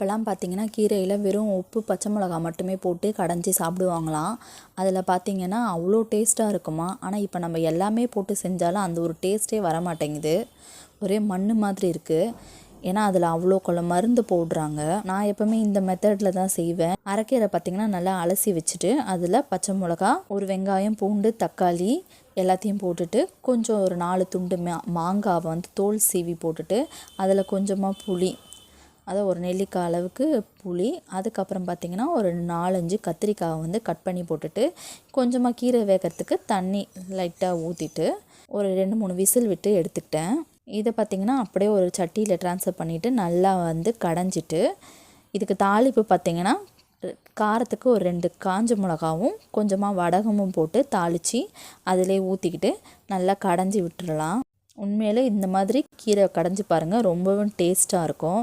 அப்போல்லாம் பார்த்திங்கன்னா கீரையில் வெறும் உப்பு பச்சை மிளகா மட்டுமே போட்டு கடைஞ்சி சாப்பிடுவாங்களாம். அதில் பார்த்திங்கன்னா அவ்வளோ டேஸ்ட்டாக இருக்குமா. ஆனால் இப்போ நம்ம எல்லாமே போட்டு செஞ்சாலும் அந்த ஒரு டேஸ்ட்டே வர மாட்டேங்குது. ஒரே மண் மாதிரி இருக்குது. ஏன்னா அதில் அவ்வளோ மருந்து போடுறாங்க. நான் எப்போவுமே இந்த மெத்தடில் தான் செய்வேன். அரைக்கீரை பார்த்திங்கன்னா நல்லா அலசி வச்சுட்டு அதில் பச்சை மிளகா, ஒரு வெங்காயம், பூண்டு, தக்காளி எல்லாத்தையும் போட்டுட்டு கொஞ்சம் ஒரு 4 துண்டு மாங்காவை தோல் சீவி போட்டுட்டு அதில் கொஞ்சமாக புளி, அதை ஒரு நெல்லிக்காய் அளவுக்கு புளி, அதுக்கப்புறம் பார்த்திங்கன்னா ஒரு 4-5 கத்திரிக்காவை கட் பண்ணி போட்டுட்டு கொஞ்சமாக கீரை வேகிறதுக்கு தண்ணி லைட்டாக ஊற்றிட்டு ஒரு 2-3 விசில் விட்டு எடுத்துக்கிட்டேன். இதை பார்த்திங்கன்னா அப்படியே ஒரு சட்டியில் ட்ரான்ஸ்ஃபர் பண்ணிவிட்டு நல்லா கடைஞ்சிட்டு இதுக்கு தாளிப்பு பார்த்திங்கன்னா காரத்துக்கு ஒரு 2 காஞ்ச மிளகாவும் கொஞ்சமாக வடகமும் போட்டு தாளித்து அதிலே ஊற்றிக்கிட்டு நல்லா கடைஞ்சி விட்டுடலாம். உண்மையிலே இந்த மாதிரி கீரை கடைஞ்சி பாருங்கள், ரொம்பவும் டேஸ்ட்டாக இருக்கும்.